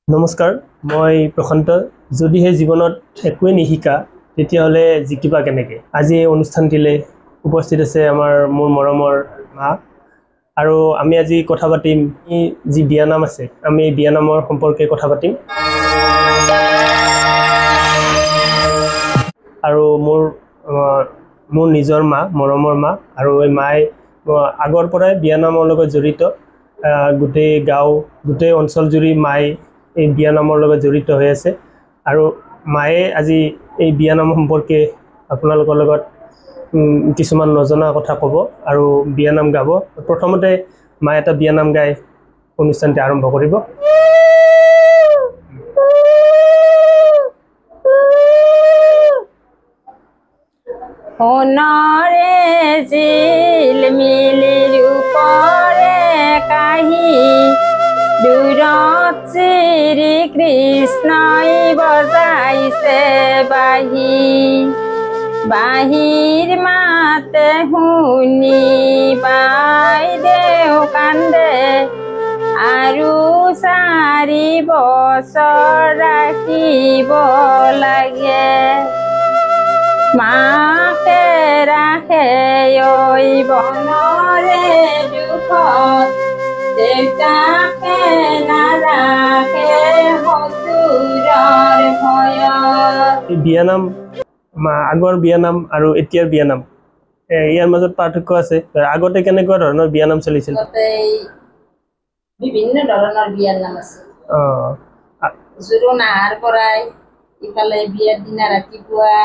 নমস্কাৰ, মই প্ৰশান্ত। যদিহে জীৱনত একোৱে নিশিকা তেতিয়াহ'লে জিকিবা কেনেকৈ? আজি এই অনুষ্ঠানটিলৈ উপস্থিত আছে মোৰ মৰমৰ মা, আৰু আমি আজি কথা পাতিম যি বিয়ানাম আছে, আমি এই বিয়ানামৰ সম্পৰ্কে কথা পাতিম। আৰু মোৰ নিজৰ মা, মৰমৰ মা, আৰু এই মায়ে আগৰ পৰাই বিয়ানামৰ লগত জড়িত। গোটেই গাঁও, গোটেই অঞ্চল জুৰি মায়ে এই বিয়ানামৰ লগত জড়িত হৈ আছে। আৰু মায়ে আজি এই বিয়ানাম সম্পৰ্কে আপোনালোকৰ লগত কিছুমান নজনা কথা ক'ব আৰু বিয়ানাম গাব। প্ৰথমতে মায়ে এটা বিয়ানাম গাই অনুষ্ঠানটি আৰম্ভ কৰিব। সোণৰে জিলমিলি ৰূপৰে কাহি দূৰত শ্ৰী কৃষ্ণই বজাইছে বাঁহী। বাঁহীৰ মাতে শুনি বাইদেউ কান্দে, আৰু 4 বছৰ ৰাখিব লাগে। মাকে ৰাখে ঐ বনৰে দুখত, দেউতাকে নাৰাখে শত্ৰুৰৰ ভয়ত। এই বিয়ানাম, আগৰ বিয়ানাম আৰু এতিয়াৰ বিয়ানাম, ইয়াৰ মাজত পাৰ্থক্য আছে। আগতে কেনেকুৱা ধৰণৰ বিয়ানাম চলিছিল? বিভিন্ন ধৰণৰ বিয়াৰ নাম আছে। জোৰোণ আহাৰ পৰাই, ইফালে বিয়াৰ দিনা ৰাতিপুৱা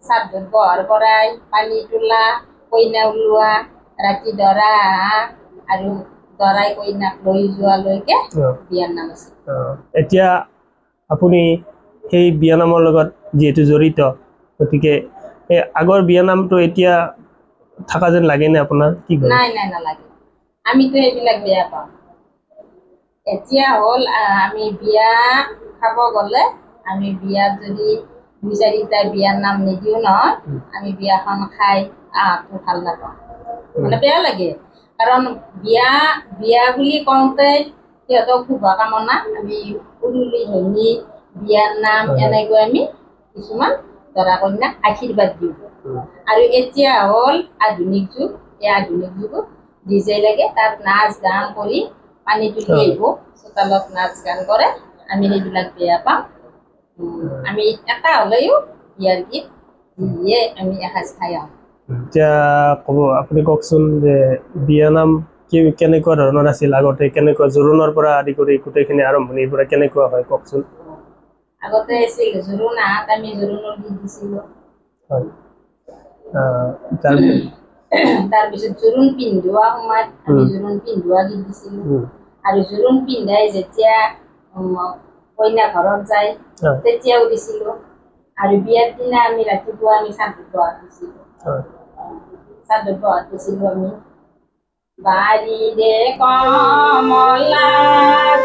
শ্ৰাদ্ধত বহাৰ পৰাই পানী তোলা, কইনা ওলোৱা, ৰাতি দৰা আহা, আৰু দৰাই কইনাক লৈ যোৱালৈকে বিয়াৰ নাম আছে। এতিয়া আপুনি সেই বিয়ানামৰ লগত যিহেতু জড়িত, গতিকে এই আগৰ বিয়ানামটো এতিয়া থকা যেন লাগেনে আপোনাৰ? কি নাই নালাগে, আমিতো এইবিলাক বেয়া পাওঁ। এতিয়া হ'ল আমি বিয়া খাব গ'লে, আমি বিয়াত যদি 2-4টা বিয়াৰ নাম নিদিওঁ নহয়, আমি বিয়াখন খাই আহাটো ভাল নাপাওঁ, মানে বেয়া লাগে। কাৰণ বিয়া বুলি কওঁতে সিহঁতক শুভকামনা, আমি উৰুলি ধনি বিয়াৰ নাম এনেকৈ আমি কিছুমান দৰা কন্যাক আশীৰ্বাদ দিওঁ। আৰু এতিয়া হ'ল আধুনিক যুগ, এই আধুনিক যুগত ডিজে লাগে, তাত নাচ গান কৰি পানী তুলি আহিব, চোতালত নাচ গান কৰে। আমি সেইবিলাক বেয়া পাওঁ। আমি এটা হ'লেও বিয়াৰ গীত দিয়ে আমি এসাঁজ খাই আহোঁ। এতিয়া আপুনি কওকচোন যে বিয়ানাম কেনেকুৱা ধৰণৰ আছিল আগতে? কেনেকুৱা জোৰোণৰ পৰা আদি কৰি গোটেইখিনি আৰম্ভণিৰ পৰা কেনেকুৱা হয় কওকচোন? আগতে আছিল জোৰোণ আহাত আমি জোৰোণৰ গীত দিছিলোঁ। তাৰপিছত জোৰোণ পিন্ধোৱা সময়ত আমি জোৰোণ পিন্ধোৱা গীত দিছিলোঁ। আৰু জোৰোণ পিন্ধাই যেতিয়া কইনা ঘৰত যায় তেতিয়াও দিছিলোঁ। আৰু বিয়াৰ দিনা আমি ৰাতিপুৱা আমি শ্ৰাদ্ধত বহাত দিছিলোঁ। আমি বাৰীৰে কমলা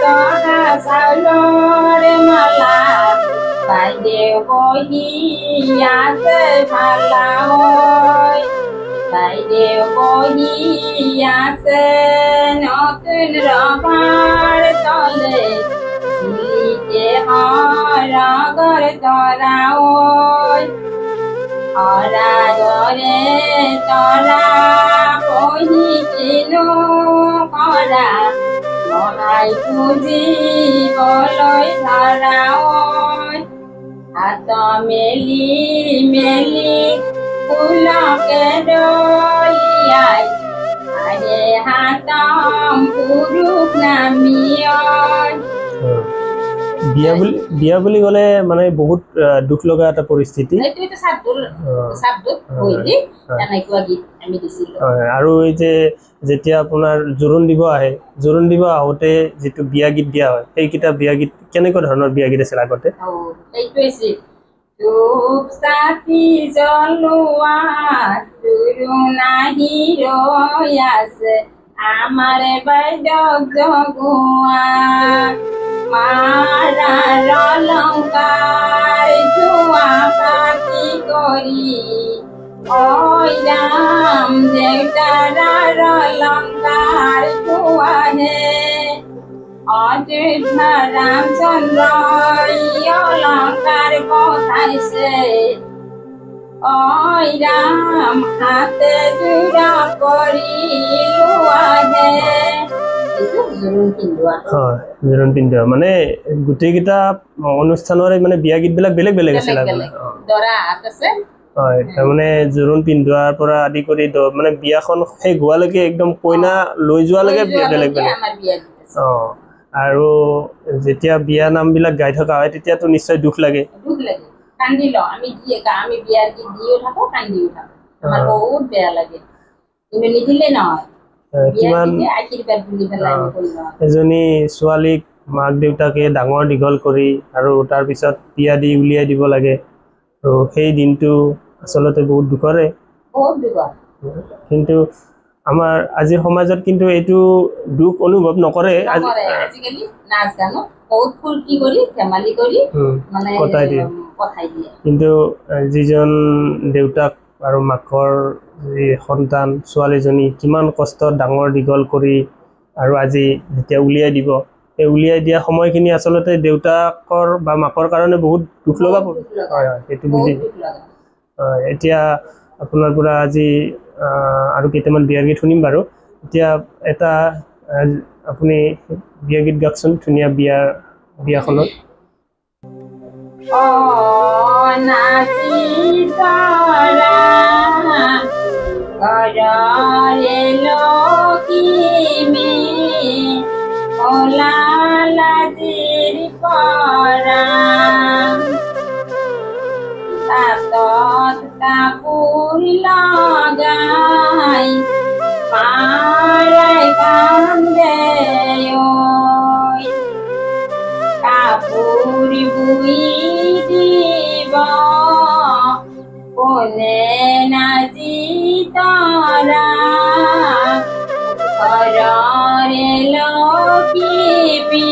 জহা চাউলৰ মালা, বাইদেউ বহি আছে ভালা হৈ, বাইদেউ বহি আছে নতুন ৰভাৰ তলে, চুলিতে ৰগৰ তৰা ঐ, অৰাগৰে তৰা বহি কিনো কৰা, সহায় খুজিবলৈ ধৰা ঐ, হাত মেলি মেলি ফুলকে দলিয়াই, আৰে হাতম পুৰুষ নামি ঐ। বিয়া বুলি ক'লে মানে বহুত দুখ লগা এটা পৰিস্থিতি। আৰু এই যে যেতিয়া আপোনাৰ জোৰোণ দিব আহে, জোৰোণ দিব আহোঁতে যিটো বিয়া গীত দিয়া হয়, সেইকেইটা বিয়া গীত কেনেকুৱা ধৰণৰ বিয়া গীত আছিল আগতে? ধূপ চাকি জ্বলোৱা জোৰোণ আহি ৰৈ আছে, আমাৰ বাইদেউক জগোৱা, মাৰাৰ অলংকাৰ ধোৱা কাটি কৰি, ঐ ৰাম দেউতাৰ অলংকাৰ ধোৱা হে, অযোধ্যা ৰামচন্দ্ৰ অলংকাৰ পঠাইছে ঐ ৰাম হাতে জোৰা কৰি লোৱাহে এইটো জোৰোণ পিন্ধোৱা হয় জোৰোণ পিন্ধোৱা মানে গোটেইকেইটা অনুষ্ঠানৰে মানে বিয়া গীতবিলাক বেলেগ বেলেগ আছিল দৰা হাত আছে হয় তাৰমানে জোৰোণ পিন্ধোৱাৰ পৰা আদি কৰি মানে বিয়াখন শেষ হোৱালৈকে একদম কইনা লৈ যোৱালৈকে বেলেগ বেলেগ আমাৰ বিয়া গীত আছে আৰু যেতিয়া বিয়া নামবিলাক গাই থকা হয় তেতিয়াতো নিশ্চয় দুখ লাগে কান্দি লওঁ আমি বিয়াৰ গীত দিও থাকো কান্দিও থাকো আমাৰ বহুত বেয়া লাগে কিন্তু নিদিলে নহয় কিমান আশীৰ্বাদ বুলি পেলাই এজনী ছোৱালীক মাক দেউতাকে ডাঙৰ দীঘল কৰি আৰু তাৰপিছত বিয়া দি উলিয়াই দিব লাগে তো সেই দিনটো আচলতে বহুত দুখৰে কিন্তু আমাৰ আজিৰ সমাজত কিন্তু এইটো দুখ অনুভৱ নকৰে আজিকালি নাচ গানত বহুত ফূৰ্তি কৰি ধেমালি কৰি মানে কটাই দিয়ে কিন্তু যিজন দেউতাক আৰু মাকৰ যি সন্তান ছোৱালীজনী কিমান কষ্টত ডাঙৰ দীঘল কৰি আৰু আজি যেতিয়া উলিয়াই দিব এই উলিয়াই দিয়া সময়খিনি আচলতে দেউতাকৰ বা মাকৰ কাৰণে বহুত দুখ লগা হয় হয় সেইটো বুজি এতিয়া আপোনাৰ পৰা আজি আৰু কেইটামান বিয়াৰ গীত শুনিম বাৰু এতিয়া এটা আপুনি বিয়া গীত গাওকচোন ধুনীয়া বিয়াখনত নাচি তৰা ঘৰৰে লখিমী ওলালাজিৰ পৰা তাতত কাপোৰ লগাই মাৰাই কান্দে কাপোৰ বুই দিব কোনে নাজি তৰা ঘৰৰে লখিমী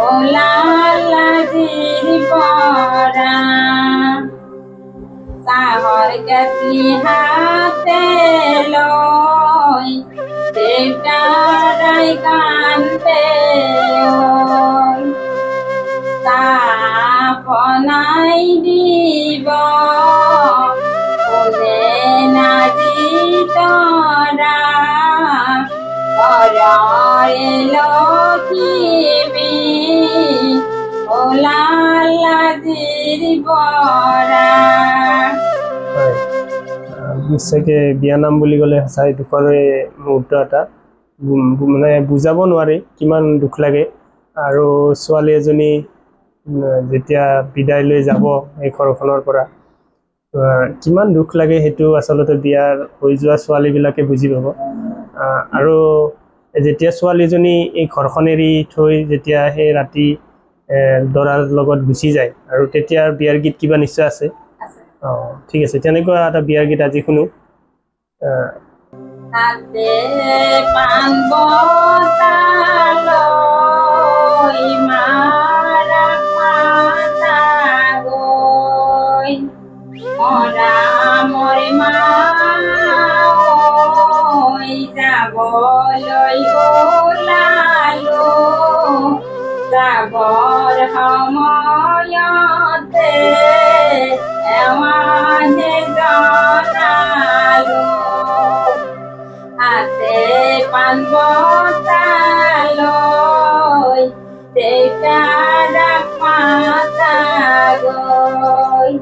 ওলালাজিৰ পৰা চাহৰ কেটলি হাতে লৈ দেউতাৰাই কান্দে চাহ বনাই দিব কোনে নাজি তৰা ঘৰৰে লখিমী ওলালাজিৰ পৰা নিশ্চয়কৈ বিয়ানাম বুলি ক'লে সঁচাই দুখৰে মুহূৰ্ত এটা মানে বুজাব নোৱাৰি কিমান দুখ লাগে আৰু ছোৱালী এজনী যেতিয়া বিদায় লৈ যাব এই ঘৰখনৰ পৰা কিমান দুখ লাগে সেইটো আচলতে বিয়াৰ হৈ যোৱা ছোৱালীবিলাকে বুজি পাব আৰু যেতিয়া ছোৱালীজনী এই ঘৰখন এৰি থৈ যেতিয়া সেই ৰাতি দৰাৰ লগত গুচি যায় আৰু তেতিয়া বিয়াৰ গীত কিবা নিশ্চয় আছে ঠিক আছে তেনেকুৱা এটা বিয়াৰ গীত আজি শুনো হাতে পান বটালৈ মাৰা মাতা গৈ মৰা মই মাই যাবলৈ ওলালো যাবৰ সময়তে এৱানে জনালো হাতে পান বটালৈ দেউতাৰাক মাতা গৈ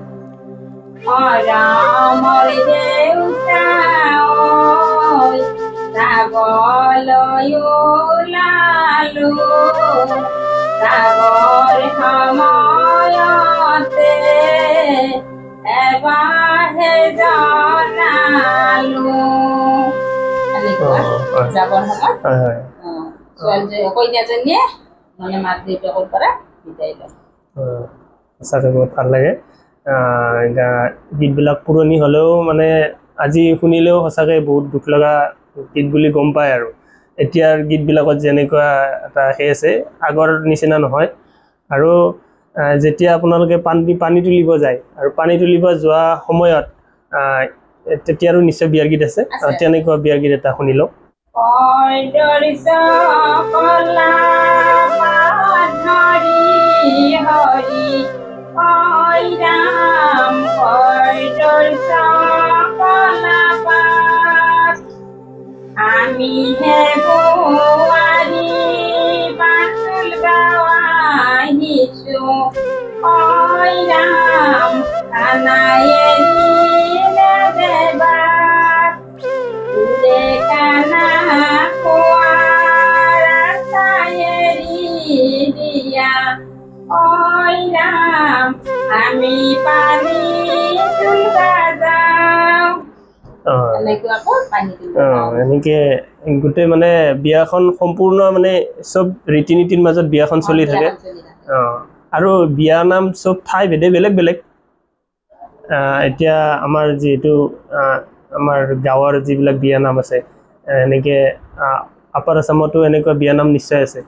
মৰমৰ দেউতা যাবলৈ ওলালো যাবৰ সময়তে এবাৰহে জনালো যাবৰ সময়ত কইনাজনীয়ে মানে মাক দেউতাকৰ পৰা বিদায় লয় সঁচাকৈ বহুত ভাল লাগে গীতবিলাক পুৰণি হ'লেও মানে আজি শুনিলেও সঁচাকৈ বহুত দুখ লগা গীত বুলি গম পায় আৰু এতিয়াৰ গীতবিলাকত যেনেকুৱা এটা সেই আছে আগৰ নিচিনা নহয় আৰু যেতিয়া আপোনালোকে পানী তুলিব যায় আৰু পানী তুলিব যোৱা সময়ত তেতিয়াৰো নিশ্চয় বিয়াৰ গীত আছে তেনেকুৱা বিয়াৰ গীত এটা শুনি লওক কলা হরি হরি ওই রাম কলা আমি হে বুয়ারি বাঁশুল গাওয়াহিছো ওই রাম কানায়েরি দেবা উড়ে কানা কুয়ারা সায়েরি দিয়া ওই রাম আমি পানি তুলবা যাও এনেকে গোটেই মানে বিয়াখন সম্পূৰ্ণ মানে চব ৰীতি নীতিৰ মাজত বিয়াখন চলি থাকে আৰু বিয়া নাম চব ঠাই ভেদে বেলেগ বেলেগ এতিয়া আমাৰ যিহেতু আমাৰ গাঁৱৰ যিবিলাক বিয়া নাম আছে এনেকে আপাৰ আসামতো এনেকুৱা বিয়া নাম নিশ্চয় আছে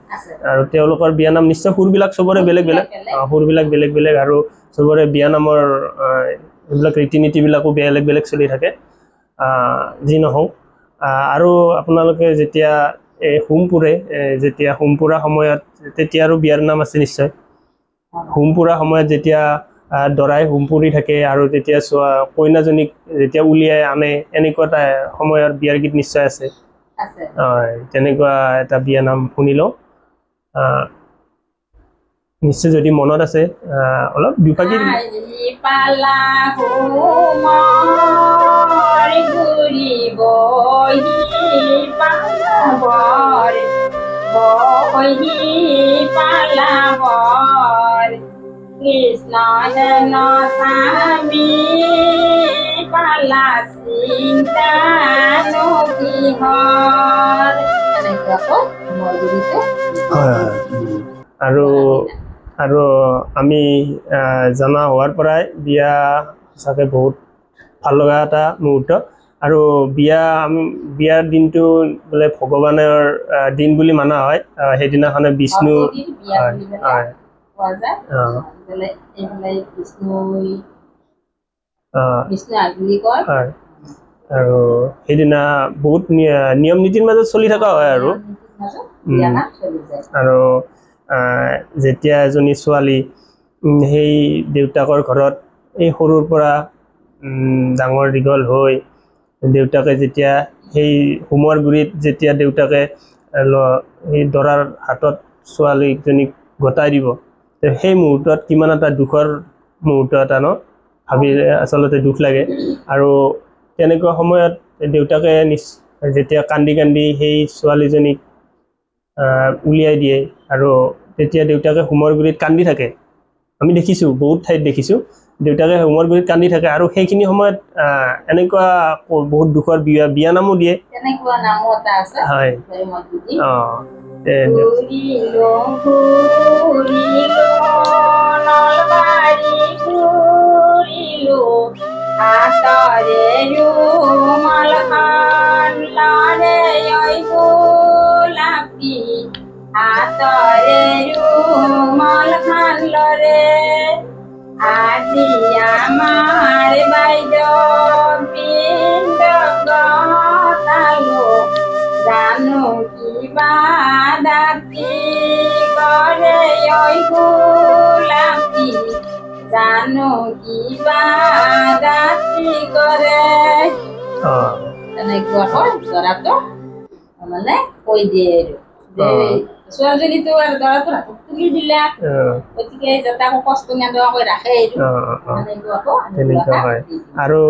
আৰু তেওঁলোকৰ বিয়া নাম নিশ্চয় সুৰবিলাক চবৰে বেলেগ বেলেগ সুৰবিলাক বেলেগ বেলেগ আৰু চবৰে বিয়া নামৰ এইবিলাক ৰীতি নীতিবিলাকো বেলেগ বেলেগ চলি থাকে যি নহওক আৰু আপোনালোকে যেতিয়া হোম পুৰে যেতিয়া হোম পুৰা সময়ত তেতিয়া আৰু বিয়াৰ নাম আছে নিশ্চয় হোম পুৰা সময়ত যেতিয়া দৰাই হোম পুৰি থাকে আৰু তেতিয়া কইনাজনীক যেতিয়া উলিয়াই আনে এনেকুৱা এটা সময়ত বিয়াৰ গীত নিশ্চয় আছে তেনেকুৱা এটা বিয়া নাম শুনি লওঁ নিশ্চয় যদি মনত আছে অলপ দুফাকি পালা ঘুৰি বহি পালাবৰ কৃষ্ণ হেন স্বামী পালা চিন্তা কিহৰ আৰু আমি জনা হোৱাৰ পৰাই বিয়া সঁচাকৈ বহুত ভাল লগা এটা মুহূৰ্ত আৰু বিয়াৰ দিনটো বোলে ভগৱানৰ দিন বুলি মানা হয় সেইদিনাখনে বিষ্ণু আৰু সেইদিনা বহুত নিয়ম নীতিৰ মাজত চলি থকা হয় আৰু যেতিয়া এজনী ছোৱালী সেই দেউতাকৰ ঘৰত এই সৰুৰ পৰা ডাঙৰ দীঘল হৈ দেউতাকে যেতিয়া সেই হোমৰ গুৰিত যেতিয়া দেউতাকে সেই দৰাৰ হাতত ছোৱালীজনীক গতাই দিব সেই মুহূৰ্তত কিমান এটা দুখৰ মুহূৰ্ত এটা ভাবিলে আচলতে দুখ লাগে আৰু তেনেকুৱা সময়ত দেউতাকে যেতিয়া কান্দি কান্দি সেই ছোৱালীজনীক উলিয়াই দিয়ে আৰু তেতিয়া দেউতাকে হোমৰ গুৰিত কান্দি থাকে আমি দেখিছোঁ বহুত ঠাইত দেখিছোঁ দেউতাকে হোমৰ গুৰিত কান্দি থাকে আৰু সেইখিনি সময়ত এনেকুৱা বহুত দুখৰ বিয়া নামো দিয়ে তেনেকুৱা নামো এটা আছে হয় আতরে রুমাল খান লারে গোলাপি আতরে রুমাল খান লরে আজি আমার বাইদ পিণ্ড গতালো জানো কিবা ডাকি করে গোলাপি জানো কিবা ডাকি কৰে তেনেকুৱা হয় দৰাটো মানে কৈ দিয়ে আৰু ছোৱালীজনীটো আৰু দৰাটোৰ হাতত তুলি দিলা গতিকে যাতে আকৌ কষ্ট নোহোৱাকৈ ৰাখে তেনেকুৱা হয় আৰু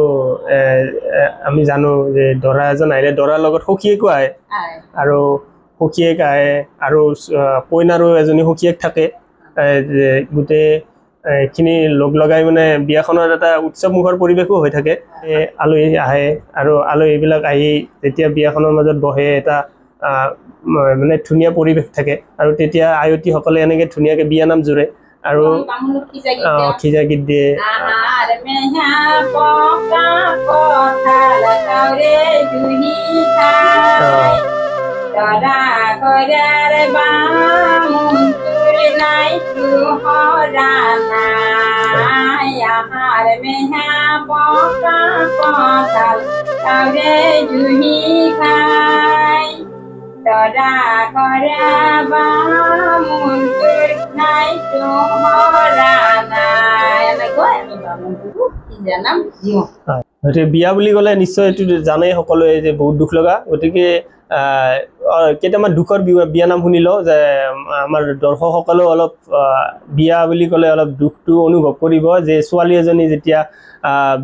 আমি জানো যে দৰা এজন আহিলে দৰাৰ লগত সখীয়েকো আহে আৰু সখীয়েক আহে আৰু কইনাৰো এজনী সখীয়েক থাকে গোটেই খিনি লগ লগাই মানে বিয়াখনৰ এটা উৎসৱমুখৰ পৰিৱেশো হৈ থাকে আলহী আহে আৰু আলহীবিলাক আহি যেতিয়া বিয়াখনৰ মাজত বহে এটা মানে ধুনীয়া পৰিৱেশ থাকে আৰু তেতিয়া আয়তীসকলে এনেকৈ ধুনীয়াকৈ বিয়া নাম জোৰে আৰু খিজা গীত দিয়ে তৰা কৰা বামুণটোৰ নাই তোহৰা নাই এনেকৈ আমি বামুণটোকো কি জনাম দিওঁ গতিকে বিয়া বুলি ক'লে নিশ্চয় এইটো জানেই সকলোৱে যে বহুত দুখ লগা গতিকে কেইটামান দুখৰ বিয়া নাম শুনি লওঁ যে আমাৰ দৰ্শকসকলেও অলপ বিয়া বুলি ক'লে অলপ দুখটো অনুভৱ কৰিব যে ছোৱালী এজনী যেতিয়া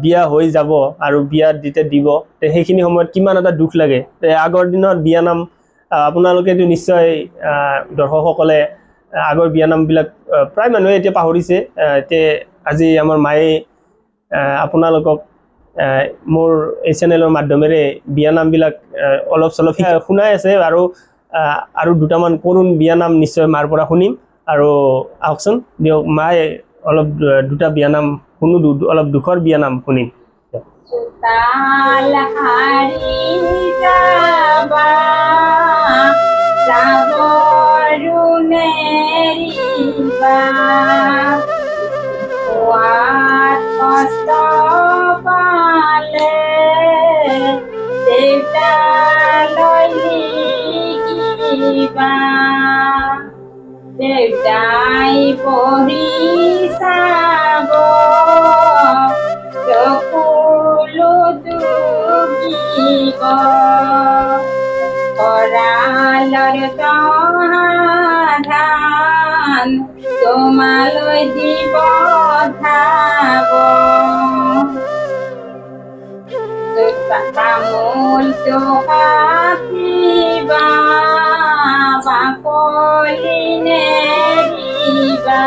বিয়া হৈ যাব আৰু বিয়াত যেতিয়া দিব সেইখিনি সময়ত কিমান এটা দুখ লাগে আগৰ দিনত বিয়া নাম আপোনালোকেতো নিশ্চয় দৰ্শকসকলে আগৰ বিয়া নামবিলাক প্ৰায় মানুহে এতিয়া পাহৰিছে এতিয়া আজি আমাৰ মায়ে আপোনালোকক মোৰ এই চেনেলৰ মাধ্যমেৰে বিয়া নামবিলাক অলপ চলপ শুনাই আছে আৰু দুটামান কৰুণ বিয়া নাম নিশ্চয় মাৰ পৰা শুনিম আৰু আহকচোন দিয়ক মায়ে অলপ দুটা বিয়া নাম শুনো অলপ দুখৰ বিয়া নাম শুনিম চোতাল সাৰি যাবা যাবৰো নেৰিবা খোৱাত কষ্ট পালে দেউতালৈ লিখিবা দেউতাই পঢ়ি চাব চকুলো দুখিব ভঁৰালৰ ধান তোমালৈ দিব ধাব তামোলটো কাটিবা বাকলি নেৰিবা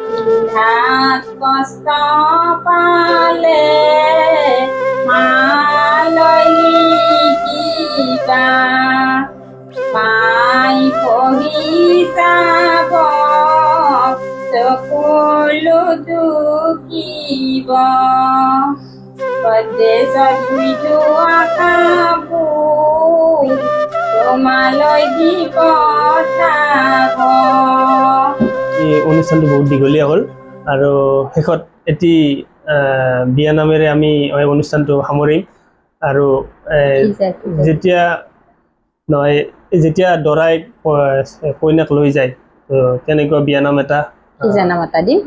পিন্ধাত কষ্ট পালে মালৈ লিখিবা মাই পঢ়ি চাব চকুলো দুখিব পদেশত শুই যোৱা কাপোৰ তোমালৈ দিব ধাব এই অনুষ্ঠানটো বহুত দীঘলীয়া হ'ল আৰু শেষত এটি বিয়া নামেৰে আমি অনুষ্ঠানটো সামৰিম আৰু যেতিয়া দৰাই কইনাক লৈ যায় তেনেকুৱা বিয়া নাম এটা দিম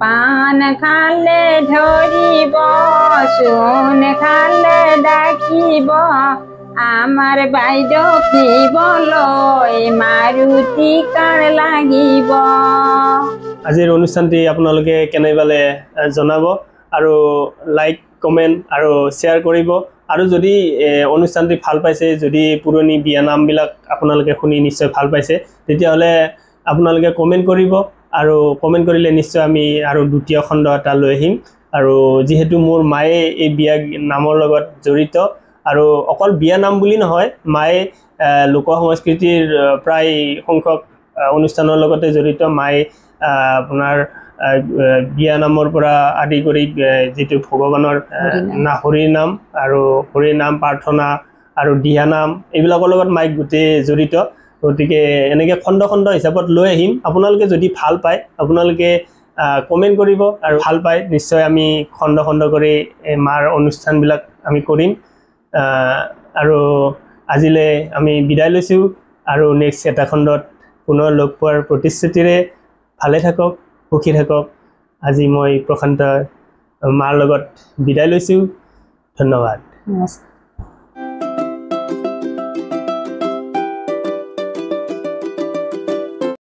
পান খালে ধৰিব চোন খালে ডাকিব আমাৰ বাইদেউ দিবলৈ মাৰুতি কাৰ লাগিব আজিৰ অনুষ্ঠানটি আপোনালোকে কেনে পালে জনাব আৰু লাইক কমেণ্ট আৰু শ্বেয়াৰ কৰিব আৰু যদি অনুষ্ঠানটি ভাল পাইছে যদি পুৰণি বিয়া নামবিলাক আপোনালোকে শুনি নিশ্চয় ভাল পাইছে তেতিয়াহ'লে আপোনালোকে কমেণ্ট কৰিব আৰু কমেণ্ট কৰিলে নিশ্চয় আমি আৰু দ্বিতীয় খণ্ড এটা লৈ আহিম আৰু যিহেতু মোৰ মায়ে এই বিয়া নামৰ লগত জড়িত আৰু অকল বিয়া নাম বুলি নহয় মায়ে লোক সংস্কৃতিৰ প্ৰায় সংখ্যক অনুষ্ঠানৰ লগতে জড়িত মায়ে আপোনাৰ বিয়া নামৰ পৰা আদি কৰি যিটো ভগৱানৰ হৰি নাম আৰু হৰি নাম প্ৰাৰ্থনা আৰু দিহা নাম এইবিলাকৰ লগত মায়ে গোটেই জড়িত গতিকে এনেকৈ খণ্ড খণ্ড হিচাপত লৈ আহিম আপোনালোকে যদি ভাল পায় আপোনালোকে কমেণ্ট কৰিব আৰু ভাল পায় নিশ্চয় আমি খণ্ড খণ্ড কৰি মাৰ অনুষ্ঠানবিলাক আমি কৰিম আৰু আজিলৈ আমি বিদায় লৈছোঁ আৰু নেক্সট এটা খণ্ডত পুনৰ লগ পোৱাৰ প্ৰতিশ্ৰুতিৰে ভালে থাকক সুখী থাকক আজি মই প্ৰশান্ত মাৰ লগত বিদায় লৈছোঁ ধন্যবাদ নমস্কাৰ